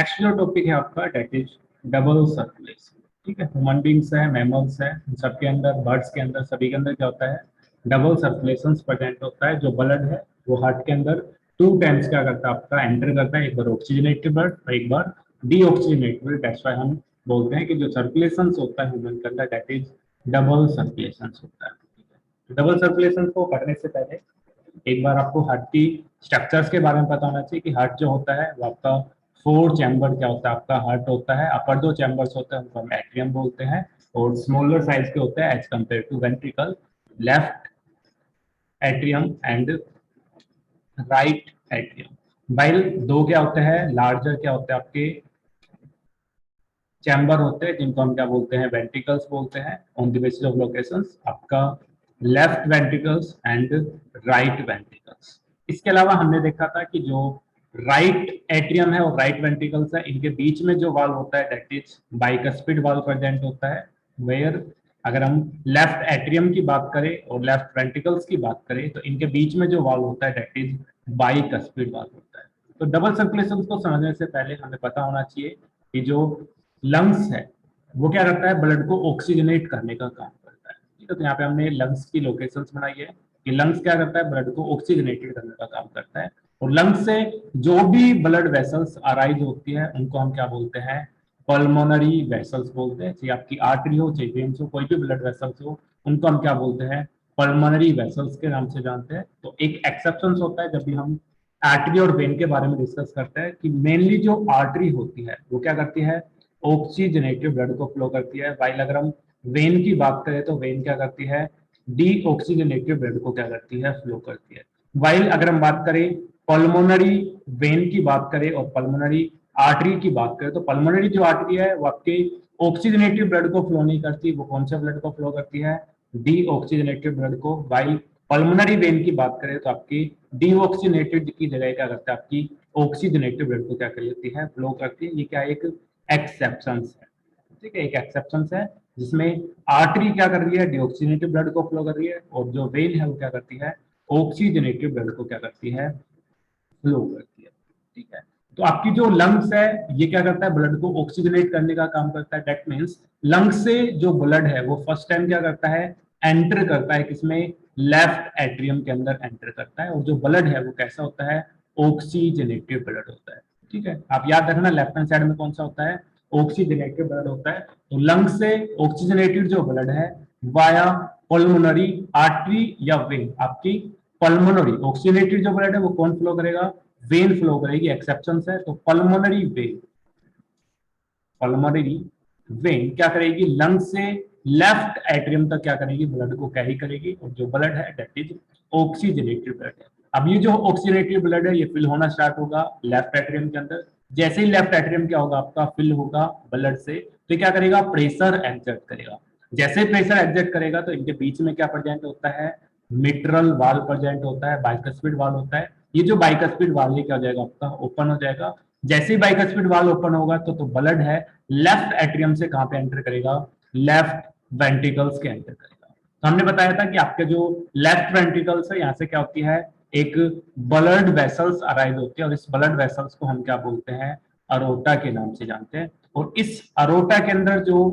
Next जो topic है आपका डेट इज डबल सर्कुलेशन। ठीक है, ह्यूमन बींग्स है, मैमल्स है, इन सबके अंदर, बर्ड्स के अंदर, सभी के अंदर क्या होता है, डबल सर्कुलेशन प्रेजेंट होता है। जो ब्लड है वो हार्ट के अंदर टू टाइम्स क्या करता है, आपका एंटर करता है, एक बार ऑक्सीजनेटेड ब्लड और एक बार डीऑक्सीजनेटेड ब्लड। दैट्स व्हाई हम बोलते हैं कि जो सर्कुलेशन होता है ह्यूमन के अंदर दैट इज डबल सर्कुलेशन होता है। डबल सर्कुलेशन को पढ़ने से पहले एक बार आपको हार्ट की स्ट्रक्चर्स के बारे में पता होना चाहिए कि हार्ट जो होता है वो आपका फोर चैम्बर क्या होता है, आपका हार्ट होता है। अपर दो चैम्बर्स होते हैं उनको हम एट्रियम बोलते हैं और स्मॉलर साइज के होते हैं as compared to ventricle, left atrium and right atrium. While दो क्या होते हैं, लार्जर क्या होते हैं आपके चैम्बर होते हैं जिनको हम क्या बोलते हैं, वेंट्रिकल्स बोलते हैं on the basis of locations, आपका left ventricles and right ventricles. इसके अलावा हमने देखा था कि जो राइट एट्रियम है और राइट वेंट्रिकल्स है, इनके बीच में जो वाल्व होता है that is bicuspid valve present होता है। वेयर अगर हम लेफ्ट एट्रियम की बात करें और लेफ्ट वेंट्रिकल्स की बात करें तो इनके बीच में जो वाल्व होता है दैट इज बाइकस्पिड वाल्व होता है। तो डबल सर्कुलेशन को समझने से पहले हमें पता होना चाहिए कि जो लंग्स है वो क्या करता है, ब्लड को ऑक्सीजनेट करने का काम करता है। ठीक है, तो यहाँ पे हमने लंग्स की लोकेशंस बनाई है कि लंग्स क्या करता है, ब्लड को ऑक्सीजनेटेड करने का काम करता है। और लंग्स से जो भी ब्लड वेसल्स अराइज होती है उनको हम क्या बोलते हैं, पल्मोनरी वेसल्स बोलते हैं। चाहे आपकी आर्टरी हो, चाहे वेन्स हो, कोई भी ब्लड वेसल्स हो, उनको हम क्या बोलते हैं, पल्मोनरी वेसल्स के नाम से जानते हैं। तो एक एक्सेप्शन होता है जब भी हम आर्टरी और वेन के बारे में डिस्कस करते हैं कि मेनली जो आर्टरी होती है वो क्या करती है, ऑक्सीजनेटेड ब्लड को फ्लो करती है। वाइल अगर हम वेन की बात करें तो वेन क्या करती है, डीऑक्सीजनेटेड ब्लड को क्या करती है, फ्लो करती है। वाइल अगर हम बात करें पल्मोनरी वेन की बात करें और पल्मोनरी आर्टरी की बात करें तो पल्मोनरी जो आर्टरी है वो आपके ऑक्सीजनेटेड ब्लड को फ्लो नहीं करती, वो कौन सा ब्लड को फ्लो करती है, डीऑक्सीजनेटेड ब्लड को। वाइल पल्मोनरी वेन की बात करें तो आपकी डीऑक्सीजनेटेड की जगह क्या करता है, आपकी ऑक्सीजनेटेड ब्लड को क्या कर लेती है, फ्लो करती है। ये क्या एक एक्सेप्शन है। ठीक है, एक एक्सेप्शन है जिसमें आर्टरी क्या कर रही है, डीऑक्सीजनेटेड ब्लड को फ्लो कर रही है और जो वेन है वो क्या करती है, ऑक्सीजनेटेड ब्लड को क्या करती है, फ्लो करती है। ठीक है, तो आपकी जो लंग्स है ये क्या करता है, ब्लड को ऑक्सीजनेट करने का काम करता है। दैट मींस लंग्स से जो ब्लड है वो फर्स्ट टाइम क्या करता है, एंटर करता है किसमें, लेफ्ट एट्रियम के अंदर एंटर करता है। और जो ब्लड है वो कैसा होता है, ऑक्सीजनेटेड ब्लड होता है। ठीक है, आप याद रखना लेफ्ट हैंड साइड में कौन सा होता है, ऑक्सीजनेटेड ब्लड होता है। तो लंग्स से ऑक्सीजनेटेड जो ब्लड है वाया पल्मोनरी आर्टरी या वेन, आपकी पल्मोनरी ऑक्सीजनेटेड जो ब्लड है वो कौन फ्लो करेगा, वेन फ्लो करेगी। एक्सेप्शन है तो पल्मोनरी वेन, पल्मोनरी वेन क्या करेगी, लंग से लेफ्ट एट्रियम तक क्या करेगी, ब्लड को कैरी करेगी। और जो ब्लड है दैट इज ऑक्सीजनेटेड ब्लड है। अब ये जो ऑक्सीजनेटेड ब्लड है ये फिल होना स्टार्ट होगा लेफ्ट एट्रियम के अंदर। जैसे ही लेफ्ट एट्रियम क्या होगा आपका फिल होगा ब्लड से, तो क्या करेगा, प्रेशर एग्जर्ट करेगा। जैसे प्रेशर एग्जर्ट करेगा तो इनके बीच में क्या प्रेजेंट होता है, मिट्रल वाल प्रेजेंट होता है, बाइकस्पिड वाल होता है। ये जो बाइकस्पिड वाल है क्या हो जाएगा आपका, ओपन हो जाएगा। जैसे ही बाइकस्पिड वाल ओपन होगा तो ब्लड है लेफ्ट एट्रियम से कहां पे एंटर करेगा, लेफ्ट वेंट्रिकल्स के एंटर करेगा। तो हमने बताया था कि आपके जो लेफ्ट वेंट्रिकल्स है यहाँ से क्या होती है, एक ब्लड वेसल्स अराइज होती है और इस ब्लड वेसल्स को हम क्या बोलते हैं, अरोटा के नाम से जानते हैं। और इस अरोटा के अंदर जो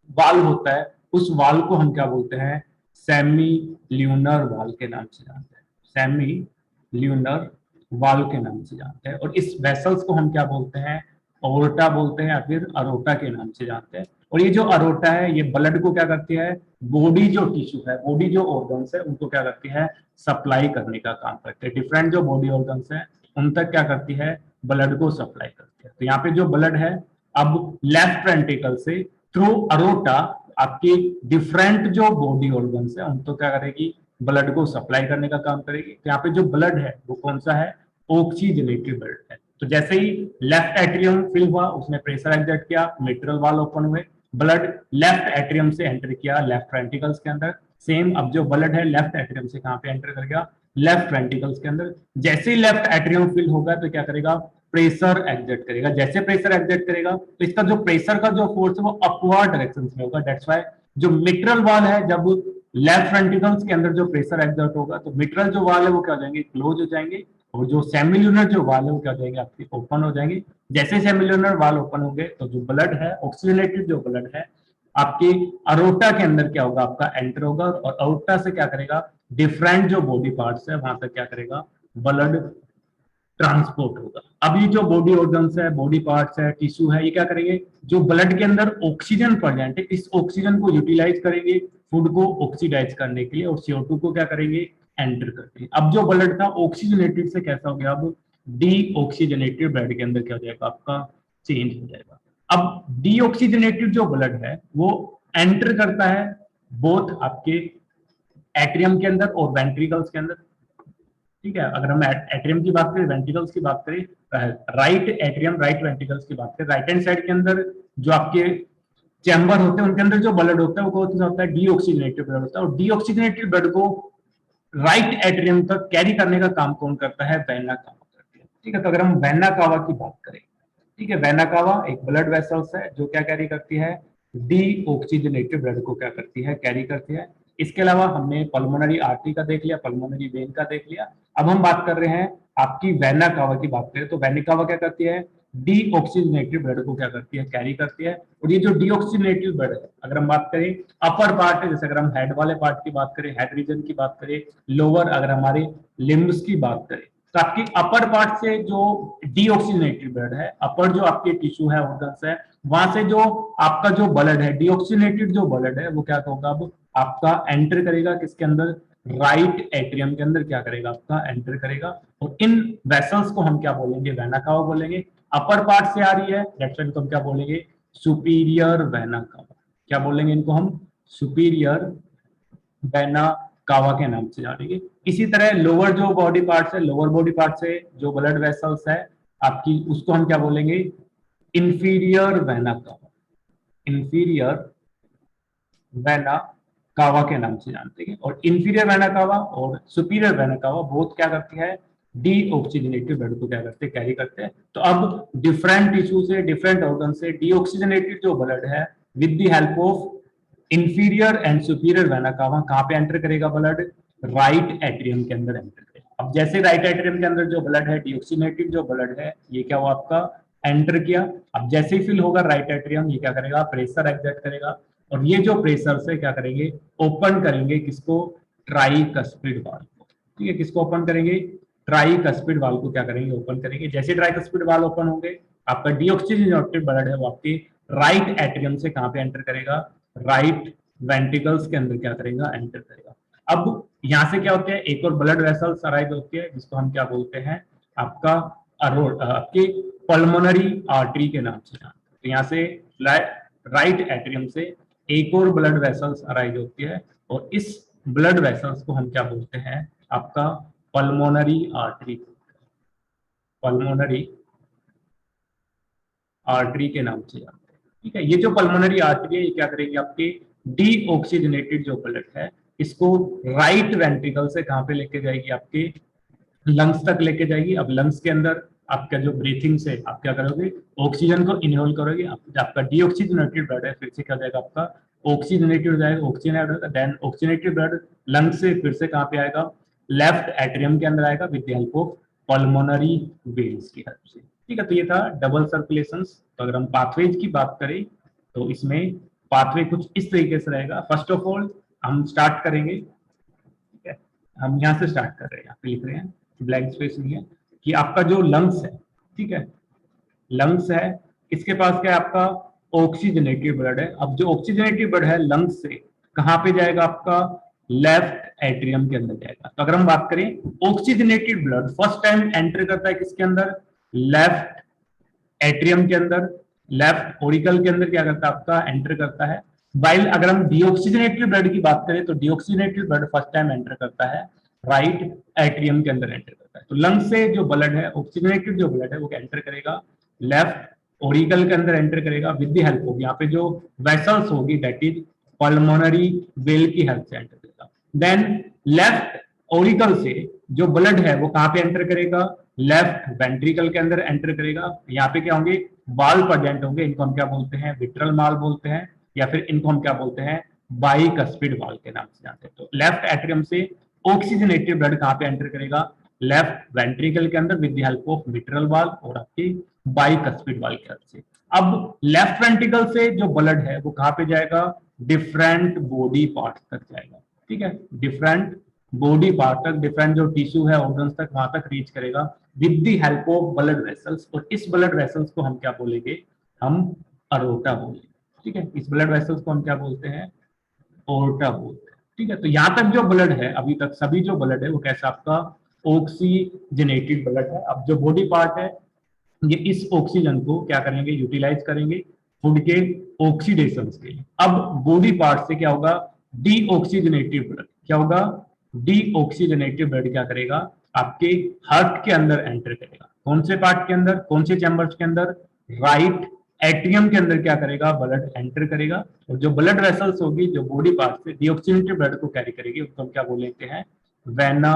वाल होता है उस वाल को हम क्या बोलते हैं, सेमी ल्यूनर वाल के नाम से जानते हैं, सेमी ल्यूनर वाल के नाम से जानते हैं। और इस वेसल्स को हम क्या बोलते हैं, ओर्टा बोलते हैं या फिर अरोटा के नाम से जानते हैं। और ये जो अरोटा है ये ब्लड को क्या करती है, बॉडी जो टिश्यू है, बॉडी जो ऑर्गन्स है उनको क्या करती है, सप्लाई करने का काम करते हैं। डिफरेंट जो बॉडी ऑर्गन्स है उन तक क्या करती है, ब्लड को सप्लाई करती है। तो यहाँ पे जो ब्लड है अब लेफ्ट वेंट्रिकल से थ्रू अरोटा आपकी डिफरेंट जो बॉडी ऑर्गन्स है उनको क्या करेगी, ब्लड को सप्लाई करने का काम करेगी। तो यहाँ पे जो ब्लड है वो कौन सा है, ऑक्सीजनेटेड ब्लड है। तो जैसे ही लेफ्ट एट्रियम फिल हुआ उसने प्रेशर एग्जर्ट किया, मिट्रल वाल ओपन हुए, ब्लड लेफ्ट एट्रियम से एंटर किया लेफ्ट वेंट्रिकल्स के अंदर। सेम अब जो ब्लड है लेफ्ट एट्रियम से कहां पे एंटर कर गया, लेफ्ट वेंट्रिकल्स के अंदर। जैसे ही लेफ्ट एट्रियम फिल होगा तो क्या करेगा, प्रेशर एग्जर्ट करेगा। जैसे प्रेशर एग्जर्ट करेगा तो इसका जो प्रेशर का जो फोर्स है वो अपवर्ड डायरेक्शन में होगा। दैट्स व्हाई जो मिट्रल वाल है जब लेफ्ट वेंट्रिकल्स के अंदर जो प्रेशर एग्जर्ट होगा तो मिट्रल जो वाल है वो क्या हो जाएंगे, क्लोज हो जाएंगे। और जो सेमिल्यूनर जो वाल है वो क्या हो जाएंगे, आपके ओपन हो जाएंगे। जैसे सेमिल्यूनर वाल ओपन होंगे तो जो ब्लड है, ऑक्सीजनेटेड जो ब्लड है, आपकी अरोटा के अंदर क्या होगा, आपका एंटर होगा, और अरोटा से क्या करेगा, डिफरेंट जो बॉडी पार्ट्स है वहां तक क्या करेगा, ब्लड ट्रांसपोर्ट होगा। अब ये जो बॉडी ऑर्गन्स है, बॉडी पार्ट्स है, टिश्यू है, ये क्या करेंगे, जो ब्लड के अंदर ऑक्सीजन प्रेजेंट है, इस ऑक्सीजन को यूटिलाइज करेंगे फूड को ऑक्सीडाइज करने के लिए, और CO2 को क्या करेंगे, एंटर करते हैं। अब जो ब्लड था ऑक्सीजनेटेड से कैसा हो गया, अब डीऑक्सीजनेटेड ब्लड के अंदर क्या हो जाएगा, आपका चेंज हो जाएगा। अब डीऑक्सीजनेटेड जो ब्लड है वो एंटर करता है बोथ आपके एट्रियम के अंदर और वेंट्रिकल्स के अंदर। ठीक है, अगर हम एट्रियम की बात करें, वेंट्रिकल्स की बात करें, राइट एट्रियम राइट वेंट्रिकल्स की बात करें, राइट हैंड साइड के अंदर जो आपके चैम्बर होते हैं उनके अंदर जो ब्लड होता है वो कौन सा होता है, डीऑक्सीजनेटेड ब्लड होता है। और डीऑक्सीजनेटेड ब्लड को राइट एट्रियम तक कैरी करने का काम कौन करता है, वेना कावा करती है। ठीक है, तो अगर हम वेना कावा की बात करें, ठीक है, वेना कावा एक ब्लड वेसल्स है जो क्या कैरी करती है, डीऑक्सीजनेटेड ब्लड को क्या करती है, कैरी करती है। इसके अलावा हमने पल्मोनरी आर्टरी का देख लिया, पल्मोनरी वेन का देख लिया। अब हम बात कर रहे हैं आपकी वेना कावा की बात करें, तो वेना कावा क्या करती है, डीऑक्सीजनेटेड ब्लड को क्या करती है, कैरी करती है। और ये जो डीऑक्सीजनेटेड ब्लड है, अगर हम बात करें अपर पार्ट है, जैसे अगर हम हेड वाले पार्ट की बात करें, हेड रीजन की बात करें, लोअर अगर हमारे लिम्ब्स की बात करें, तो आपकी अपर पार्ट से जो डीऑक्सीजनेटेड ब्लड है, अपर जो आपके टिश्यू है, ऑर्गन्स है, वहां से जो आपका जो ब्लड है, डीऑक्सीजनेटेड जो ब्लड है, वो क्या होगा, अब आपका एंटर करेगा किसके अंदर, राइट एट्रियम के अंदर क्या करेगा, आपका एंटर करेगा। और इन वेसल्स को हम क्या बोलेंगे, वेना कावा बोलेंगे। अपर पार्ट से आ रही है, दैट्स व्हाई इनको हम क्या बोलेंगे, सुपीरियर वेना कावा। क्या बोलेंगे इनको हम, सुपीरियर वेना कावा के नाम से जानेंगे। इसी तरह लोअर जो बॉडी पार्ट्स है, लोअर बॉडी पार्ट से जो ब्लड वेसल्स है आपकी, उसको हम क्या बोलेंगे, इंफीरियर वेना कावा, इंफीरियर वेना कावा के नाम से जानते हैं। और इंफीरियर वेना कावा और सुपीरियर वेना कावा बहुत क्या करती है, डीऑक्सीजनेटेड ब्लड को क्या करते हैं, कैरी करते हैं। तो अब डिफरेंट टिश्यू से, डिफरेंट ऑर्गन से डीऑक्सीजनेटेड जो ब्लड है, with the help of inferior and superior vena कावा कहां पे एंटर करेगा ब्लड, राइट एट्रियम के अंदर एंटर करेगा। अब जैसे राइट एट्रियम के अंदर जो ब्लड है, डीऑक्सीजनेटेड जो ब्लड है, ये क्या हुआ आपका, एंटर किया। अब जैसे ही फिल होगा राइट एट्रियम, ये क्या करेगा, प्रेशर एग्जर्ट करेगा, और ये जो प्रेशर से क्या करेंगे, ओपन करेंगे किसको, ट्राइकस्पिड वाल्व को। ठीक है, किसको ओपन करेंगे, ट्राइकस्पिड वाल्व को क्या करेंगे, ओपन करेंगे। जैसे ट्राइकस्पिड वाल्व ओपन होंगे, आपका डीऑक्सीजनेटेड ब्लड है वो आपके राइट एट्रियम से कहां पे एंटर करेगा, राइट वेंट्रिकल्स के अंदर क्या करेगा, एंटर करेगा। अब यहां से क्या होते हैं, एक और ब्लड वेसल्स अराइज होती है जिसको हम क्या बोलते हैं, आपका आपके पल्मोनरी आर्टरी के नाम से जानते हैं। तो यहाँ से राइट एट्रियम से एक और ब्लड वेसल्स अराइज होती है, और इस ब्लड वेसल्स को हम क्या बोलते हैं, आपका पल्मोनरी आर्टरी, पल्मोनरी आर्टरी के नाम से जानते हैं। ठीक है, ये जो पल्मोनरी आर्टरी है, ये क्या करेगी, आपके डीऑक्सीजनेटेड जो ब्लड है इसको राइट वेंट्रिकल से कहां पे लेके जाएगी, आपके लंग्स तक लेके जाएगी। अब लंग्स के अंदर आपका जो ब्रीथिंग से आप क्या करोगे, ऑक्सीजन को इनहेल करोगे, आपका डीऑक्सीजनेटेड ब्लड है फिर से क्या हो जाएगा, आपका ऑक्सीजनेटेड हो जाएगा, oxygenated then oxygenated blood lungs से फिर से कहां पे आएगा, लेफ्ट एट्रियम के अंदर आएगा with the help of pulmonary veins की हेल्प से। ठीक है, तो ये था डबल सर्कुलेशन। तो अगर हम पाथवेज की बात करें तो इसमें पाथवे कुछ इस तरीके से रहेगा। फर्स्ट ऑफ ऑल हम स्टार्ट करेंगे, ठीक है, हम यहाँ से स्टार्ट कर रहे हैं, यहाँ पे लिख रहे हैं, ब्लैंक स्पेस नहीं है, कि आपका जो लंग्स है, ठीक है, लंग्स है, इसके पास क्या है, आपका ऑक्सीजनेटेड ब्लड है। अब जो ऑक्सीजनेटेड ब्लड है लंग्स से कहां पे जाएगा, आपका लेफ्ट एट्रियम के अंदर जाएगा। तो अगर हम बात करें oxygenated blood first time enter करता है किसके अंदर, लेफ्ट एट्रियम के अंदर, लेफ्ट ओरिकल के अंदर क्या करता है, आपका एंटर करता है। वाइल अगर हम डीऑक्सीजनेटेड ब्लड की बात करें तो deoxygenated blood first time enter करता है राइट एट्रियम के अंदर एंटर करता है। तो लंग से जो ब्लड है, ऑक्सीजनेटेड जो ब्लड है वो एंटर करेगा लेफ्ट ओरिकल के अंदर एंटर करेगा विद द हेल्प होगी, यहाँ पे जो वेसल्स होगी दैट इज पल्मोनरी वेल की हेल्प से एंटर करेगा। देन लेफ्ट ओरिकल से जो ब्लड है वो कहां पे एंटर करेगा, लेफ्ट वेंट्रिकल के अंदर एंटर करेगा। यहाँ पे क्या होंगे, बाल प्रेजेंट होंगे, इनको हम क्या बोलते हैं, विट्रल माल बोलते हैं, या फिर इनको हम क्या बोलते हैं, बाइकस्पिड वाल के नाम से जानते हैं। तो लेफ्ट एट्रियम से ऑक्सीजनेटेड ब्लड कहां पे एंटर करेगा, लेफ्ट वेंट्रिकल के अंदर with the help of mitral valve और आपकी बाइकस्पिड वाल्व की हेल्प से। अब लेफ्ट वेंट्रिकल से जो ब्लड है वो कहाँ पे जाएगा, डिफरेंट बॉडी पार्ट तक जाएगा, ठीक है, डिफरेंट बॉडी पार्ट तक, डिफरेंट जो टिश्यू है ऑर्गन्स तक वहां तक रीच करेगा with the help of blood vessels. और इस ब्लड वेसल्स को हम क्या बोलेंगे, हम अरोटा बोलेंगे, ठीक है, इस ब्लड वेसल्स को हम क्या बोलते हैं, ओर्टा बोलते हैं, ठीक है। तो यहाँ तक जो ब्लड है अभी तक सभी जो ब्लड है वो कैसा आपका ऑक्सीजनेटेड ब्लड है। अब जो बॉडी पार्ट है ये इस ऑक्सीजन को क्या करेंगे, यूटिलाइज करेंगे फूड के ऑक्सीडेशन के लिए। अब बॉडी पार्ट से क्या होगा, डीऑक्सीजनेटेड ब्लड, क्या होगा, डीऑक्सीजनेटेड ब्लड क्या करेगा, आपके हार्ट के अंदर एंटर करेगा। कौन से पार्ट के अंदर, कौन से चैम्बर्स के अंदर, राइट एट्रियम के अंदर क्या करेगा, ब्लड एंटर करेगा। और जो ब्लड वेसल्स होगी जो बॉडी पार्ट से डीऑक्सीजनेटेड ब्लड को कैरी करेगी उसको हम क्या बोलते हैं, वेना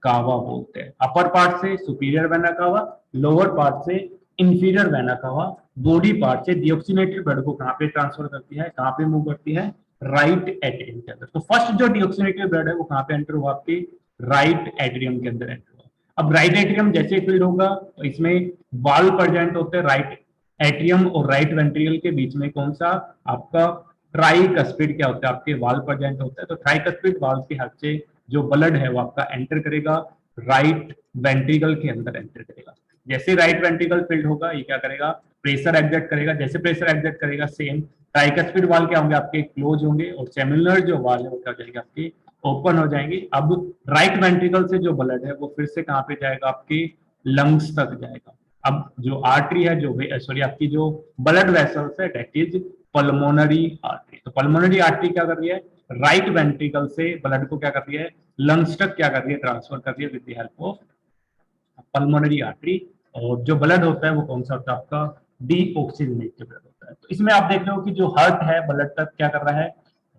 कावा बोलते हैं। अपर पार्ट से superior vena cava, lower part से inferior vena cava. Body part से डीऑक्सीजनेटेड ब्लड को कहां पे ट्रांसफर करती है, कहां पे मूव करती है, राइट एट्रियम के अंदर। तो फर्स्ट जो डीऑक्सीजनेटेड ब्लड है वो कहां पे एंटर हुआ, आपके राइट एट्रियम के अंदर एंटर हुआ। अब राइट एट्रियम जैसे फिल्ड होगा तो इसमें वाल्व प्रेजेंट होते हैं, राइट एट्रियम और राइट वेंट्रिकल के बीच में कौन सा आपका ट्राइकस्पिड क्या होता है, आपके वाल्व प्रेजेंट होता है। तो ट्राइकस्पिड वाल्व की हेल्प से जो ब्लड है वो आपका एंटर करेगा राइट वेंट्रिकल के अंदर एंटर करेगा। जैसे राइट वेंट्रिकल फिल्ड होगा ये क्या करेगा, प्रेशर एग्जर्ट करेगा। जैसे प्रेशर एग्जर्ट करेगा सेम ट्राइकस्पिड वाल क्या होंगे, आपके क्लोज होंगे और सेमिलर जो वाल है वो क्या हो जाएंगे, आपके ओपन हो जाएंगे। अब राइट वेंट्रिकल से जो ब्लड है वो फिर से कहां पे जाएगा, आपके लंग्स तक जाएगा। अब जो आर्टरी है, जो सॉरी आपकी जो ब्लड वेसल्स है दैट इज पल्मोनरी आर्टरी। तो पल्मोनरी आर्टरी क्या कर रही है, राइट वेंट्रिकल से ब्लड को क्या कर रही है, लंग्स तक क्या कर रही है, ट्रांसफर कर रही है with the help of pulmonary artery. और जो ब्लड होता है वो कौन सा होता है, आपका डीऑक्सीजनेटेड ब्लड होता है। तो इसमें आप देख रहे हो कि जो हार्ट है ब्लड तक क्या कर रहा है,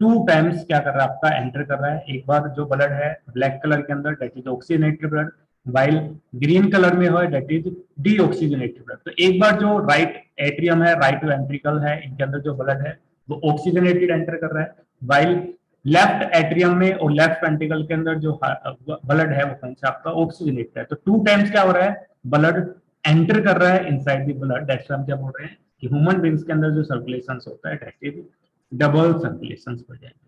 2 टाइम्स क्या कर रहा है, आपका एंटर कर रहा है। एक बार जो ब्लड है ब्लैक कलर के अंदर that is oxygenated blood, while green colour में हो दैट इज डीऑक्सीजनेटेड ब्लड। तो एक बार जो राइट एट्रियम है, राइट वेंट्रिकल है, इनके अंदर जो ब्लड है वो ऑक्सीजनेटेड एंटर कर रहा है, वाइल लेफ्ट एट्रियम में और लेफ्ट वेंट्रिकल के अंदर जो ब्लड है वो कौन सा आपका ऑक्सीजनेटेड है। तो 2 टाइम्स क्या हो रहा है, ब्लड एंटर कर रहा है इनसाइड द ब्लड। दैट्स हम क्या बोल रहे हैं कि ह्यूमन बींग्स के अंदर जो सर्कुलेशन होता है दैट इज डबल सर्कुलेशन हो जाएंगे।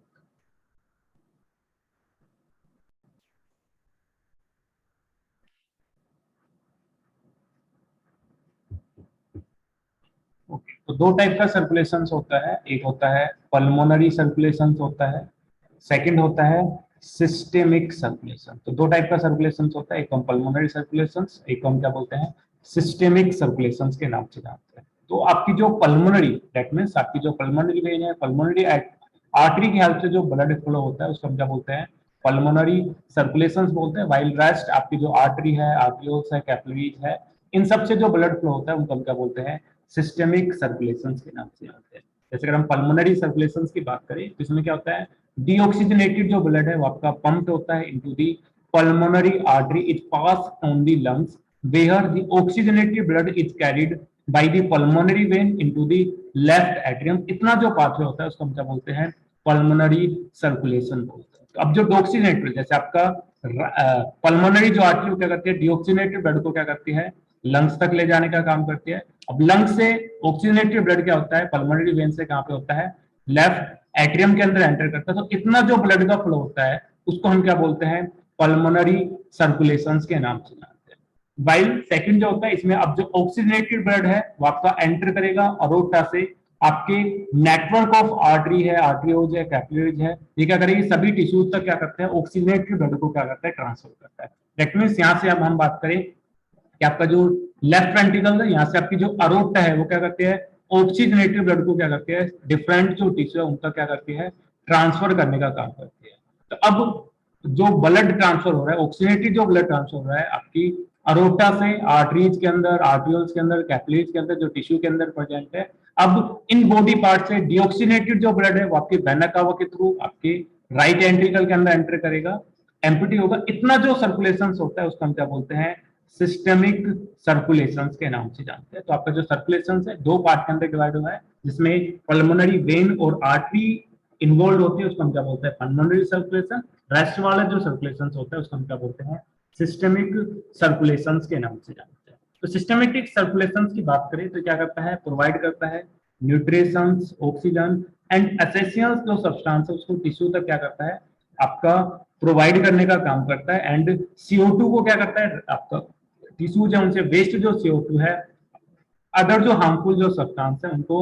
ओके, तो 2 टाइप का सर्कुलेशन होता है, एक होता है पल्मोनरी सर्कुलेशन होता है, सेकंड होता है सिस्टेमिक सर्कुलेशन। तो 2 टाइप का सर्कुलेशन होता है, एक हम पल्मोनरी सर्कुलेशन, एक हम क्या बोलते हैं सिस्टेमिक सर्कुलेशन के नाम से जानते हैं। तो आपकी जो पल्मोनरी दैट मीन्स आपकी जो पल्मोनरी वेन है, पल्मोनरी आर्टरी की हेल्प से जो ब्लड फ्लो होता है उसको हम क्या बोलते हैं, पल्मोनरी सर्कुलेशन बोलते हैं। वाइल रेस्ट आपकी जो आर्टरी है, आर्टियोल्स है, कैपिलरीज है, इन सब से जो ब्लड फ्लो होता है उनको हम क्या बोलते हैं, सिस्टेमिक सर्कुलेशन के नाम से जानते हैं। जैसे अगर हम पल्मोनरी सर्कुलेशन की बात करें तो इसमें क्या होता है, डीऑक्सीजनेटेड जो ब्लड है वो आपका पंप्ड होता है into the pulmonary artery, it pass on the lungs where the oxygenated blood is carried by the pulmonary vein into the left atrium. इतना जो पाथवे होता है उसको हम क्या बोलते हैं, पल्मोनरी सर्कुलेशन बोलते हैं। तो अब जो डीऑक्सीजनेटेड जैसे आपका पल्मोनरी जो आर्टरी क्या करती है, डीऑक्सीजनेटेड ब्लड को क्या करती है, लंग्स तक ले जाने का काम करती है। अब लंग्स से ऑक्सीजनेटेड ब्लड क्या होता है, पल्मोनरी वेन से कहां पे होता है, लेफ्ट एट्रियम के अंदर एंटर करता है। तो इतना जो ब्लड का फ्लो होता है उसको हम क्या बोलते हैं, पल्मोनरी सर्कुलेशन के नाम से जानते हैं। वाइल सेकंड जो होता है इसमें अब जो ऑक्सीजनेटेड ब्लड है वो आपका एंटर करेगा अरोटा से आपके नेटवर्क ऑफ आर्टरी है, आर्टरियोज है, कैपिलरीज है, ये क्या करेगी, सभी टिश्यूज तक क्या करते हैं, ऑक्सीजनेटेड ब्लड को क्या करता है, ट्रांसफर करता है। दैट मींस यहां से अब हम बात करें कि आपका जो लेफ्ट वेंट्रिकल है, यहाँ से आपकी जो अरोटा है वो क्या करती है, ऑक्सीजनेटेड ब्लड को क्या करती है, डिफरेंट जो टिश्यू है उनका क्या करती है, ट्रांसफर करने का काम करती है। तो अब जो ब्लड ट्रांसफर हो रहा है, ऑक्सीजनेटेड जो ब्लड ट्रांसफर हो रहा है आपकी अरोटा से आर्टरीज के अंदर, आर्टियोल्स के अंदर, कैपिलरीज के अंदर, जो टिश्यू के अंदर प्रेजेंट है। अब इन बॉडी पार्ट से डीऑक्सीजनेटेड जो ब्लड है वो आपके वेना कावा के थ्रू आपके राइट वेंट्रिकल के अंदर एंटर करेगा, एम्प्टी होगा। इतना जो सर्कुलेशन होता है उसको हम क्या बोलते हैं, सिस्टेमिक सर्कुलेशन के नाम से जानते हैं। तो आपका जो सर्कुलेशन है 2 पार्ट के अंदर डिवाइड हुआ है, जिसमें पल्मोनरी वेन और आर्टरी इन्वॉल्व होती है उसको हम क्या बोलते हैं, पल्मोनरी सर्कुलेशन। रेस्ट वाला जो सर्कुलेशन होता है उसको हम क्या बोलते हैं, सिस्टमिक सर्कुलेशंस के नाम से जानते हैं। तो सिस्टमेटिक सर्कुलेशंस की बात करें तो क्या करता है, प्रोवाइड करता है न्यूट्रिशंस, ऑक्सीजन एंड एसेंशियल जो सब्सटेंस है उसको टिश्यू तक क्या करता है, आपका प्रोवाइड करने का काम करता है। एंड CO2 को क्या करता है, आपका टिश्यू जो उनसे वेस्ट जो CO2 है, अदर जो हार्मफुल जो सब्सटेंस है उनको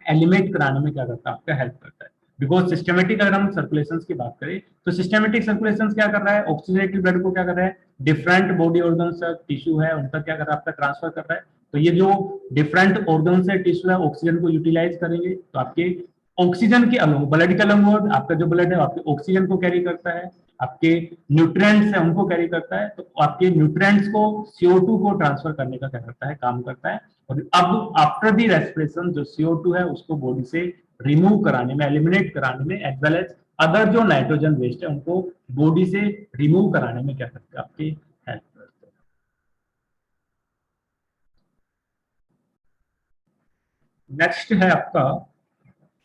एलिमिनेट कराने में क्या करता है, आपका हेल्प करता है। बिकॉज सिस्टमेटिक अगर हम सर्कुलेशंस की बात करें तो सिस्टमेटिक सर्कुलेशंस क्या कर रहा है, ऑक्सीजनेटेड ब्लड को क्या कर रहा है, डिफरेंट बॉडी ऑर्गन्स टिश्यू है उनका क्या कर रहा है, आपका ट्रांसफर कर रहा है। तो ये जो डिफरेंट ऑर्गन्स है टिश्यू है ऑक्सीजन को यूटिलाइज करेंगे तो आपके ऑक्सीजन के अलग ब्लड के अलग आपका जो ब्लड है आपके ऑक्सीजन को कैरी करता है, आपके न्यूट्रिएंट्स है उनको कैरी करता है, तो आपके न्यूट्रिएंट्स को CO2 को ट्रांसफर करने का क्या करता है, काम करता है। और अब आफ्टर दी रेस्पिरेशन जो CO2 है उसको बॉडी से रिमूव कराने में, एलिमिनेट कराने में, एज वेल एज अदर जो नाइट्रोजन वेस्ट है उनको बॉडी से रिमूव कराने में क्या करते हैं, आपकी हेल्प करते हैं। नेक्स्ट है आपका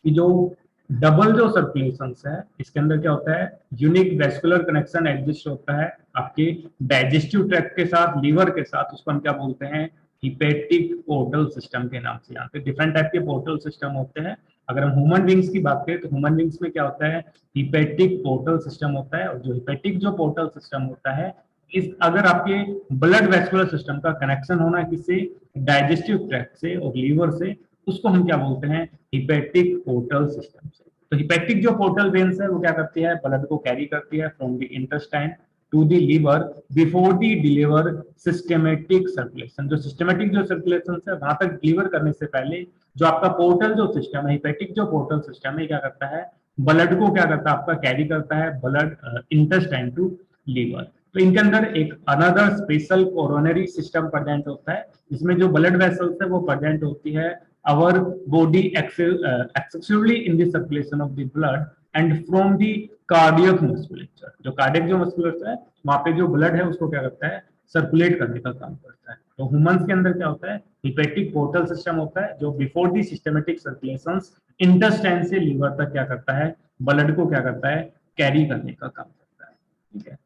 कि जो डबल जो सर्कुलेशंस है इसके अंदर क्या होता है, यूनिक वेस्कुलर कनेक्शन एग्जिस्ट होता है आपके डाइजेस्टिव ट्रैक्ट के साथ, लीवर के साथ, उसको हम क्या बोलते हैं, हिपेटिक पोर्टल सिस्टम के नाम से जानते हैं। डिफरेंट टाइप के पोर्टल सिस्टम होते हैं। अगर हम ह्यूमन बींग्स की बात करें तो ह्यूमन बींग्स में क्या होता है, हिपेटिक पोर्टल सिस्टम होता है। और जो हिपेटिक जो पोर्टल सिस्टम होता है, इस अगर आपके ब्लड वेस्कुलर सिस्टम का कनेक्शन होना है किससे, डाइजेस्टिव ट्रैक्ट से और लीवर से, उसको हम क्या बोलते हैं, हिपेटिक पोर्टल सिस्टम से। तो हिपेटिक जो पोर्टल वेन्स है वो क्या करती है, ब्लड को कैरी करती है from the intestine to the liver before the deliver systematic circulation. जो सिस्टमेटिक जो सर्कुलेशन है वहां तक डिलीवर करने से पहले जो आपका पोर्टल जो सिस्टम है, हिपेटिक जो पोर्टल सिस्टम है क्या करता है, ब्लड को क्या करता है, आपका कैरी करता है ब्लड इंटेस्टाइन टू लीवर। तो इनके अंदर एक another special coronary system present होता है जिसमें जो ब्लड वेसल्स है वो प्रेजेंट होती है our body excessively in the circulation of the blood and from the cardiac musculature। जो कार्डियक जो मस्कुलर है वहां पे जो ब्लड है उसको क्या करता है, सर्कुलेट करने का काम करता है। तो ह्यूमंस के अंदर क्या होता है, हिपेटिक पोर्टल सिस्टम होता है जो before the systematic circulations intestine से लीवर तक क्या करता है, ब्लड को क्या करता है, कैरी करने का काम करता है। ठीक है,